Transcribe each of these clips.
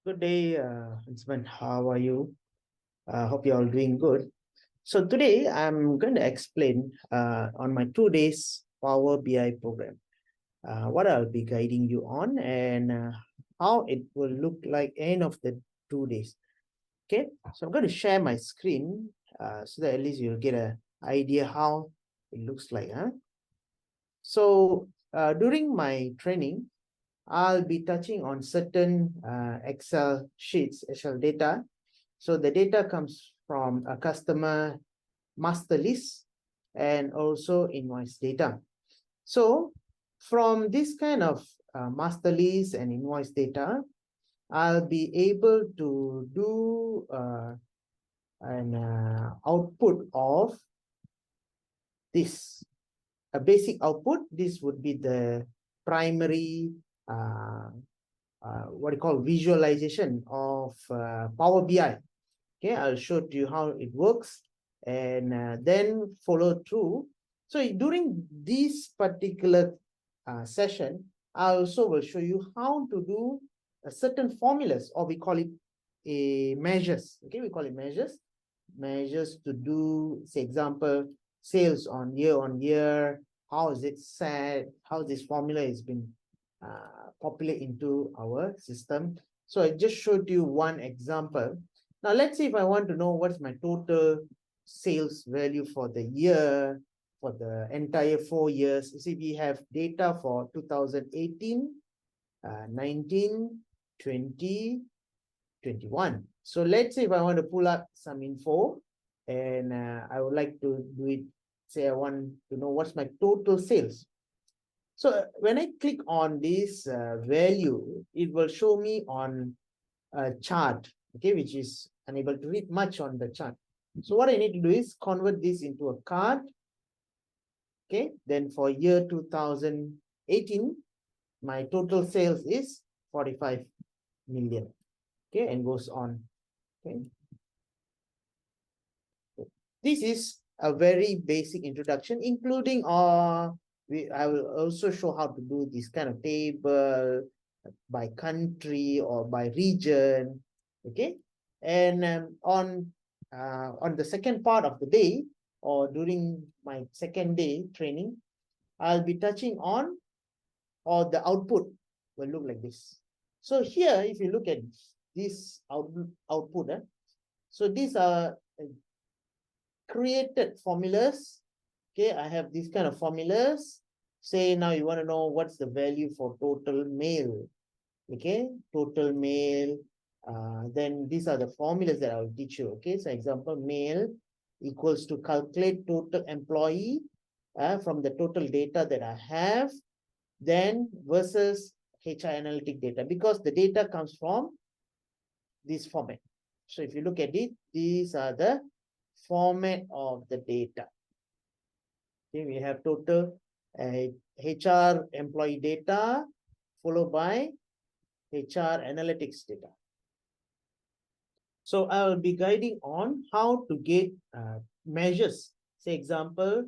Good day, Huntsman. How are you? Hope you're all doing good. So today I'm going to explain on my 2 days Power BI program, what I'll be guiding you on and how it will look like end of the 2 days. Okay, so I'm going to share my screen so that at least you'll get an idea how it looks like. So during my training, I'll be touching on certain Excel sheets, Excel data. So the data comes from a customer master list and also invoice data. So from this kind of master list and invoice data, I'll be able to do an output of this, a basic output. This would be the primary what you call visualization of Power BI. Okay, I'll show to you how it works and then follow through. So during this particular session, I also will show you how to do a certain formulas, or we call it a measures. Okay, we call it measures to do, say, example, sales on year, how is it set, how this formula has been populate into our system. So I just showed you one example. Now let's see if I want to know what's my total sales value for the year, for the entire 4 years. You see, we have data for 2018, 19, 20, 21. So let's say if I want to pull up some info and I would like to do it, say I want to know what's my total sales. So when I click on this value, it will show me on a chart, okay, which is unable to read much on the chart. So what I need to do is convert this into a card. Okay, then for year 2018, my total sales is 45 million. Okay, and goes on. Okay. This is a very basic introduction, including I will also show how to do this kind of table by country or by region. Okay, and on the second part of the day, or during my second day training, I'll be touching on, or the output will look like this. So here, if you look at this output, so these are created formulas. Okay, I have these kind of formulas. Say now you want to know what's the value for total mail. Okay, total mail. Then these are the formulas that I'll teach you. Okay, so example, mail equals to calculate total employee from the total data that I have, then versus HR analytic data, because the data comes from this format. So if you look at it, these are the format of the data. Okay, we have total HR employee data followed by HR analytics data. So I will be guiding on how to get measures. Say example,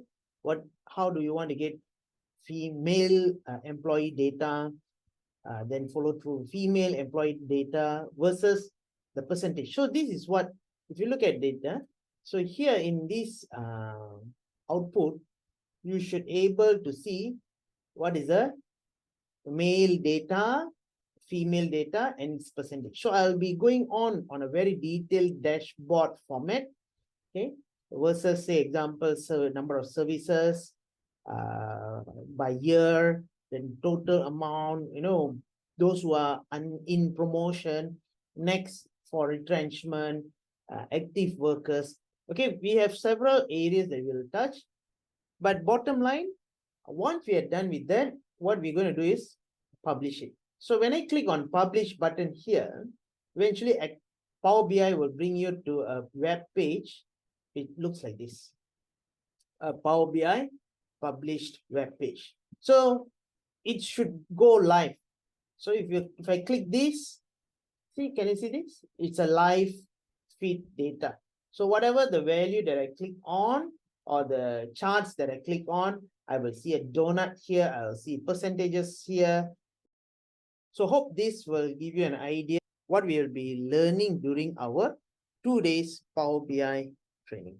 how do you want to get female employee data, then follow through female employee data versus the percentage. So this is what, if you look at data, so here in this output, you should able to see what is the male data, female data, and its percentage. So I'll be going on a very detailed dashboard format, okay, versus say example, so number of services by year, then total amount, those who are in promotion, next for retrenchment, active workers. Okay, we have several areas that we'll touch, but bottom line, once we are done with that, what we're going to do is publish it. So when I click on publish button here, eventually Power BI will bring you to a web page. It looks like this, a Power BI published web page. So it should go live. So if I click this, see, can you see this? It's a live feed data. So whatever the value that I click on, or the charts that I click on, I will see a donut here. I'll see percentages here. So hope this will give you an idea what we will be learning during our 2 days Power BI training.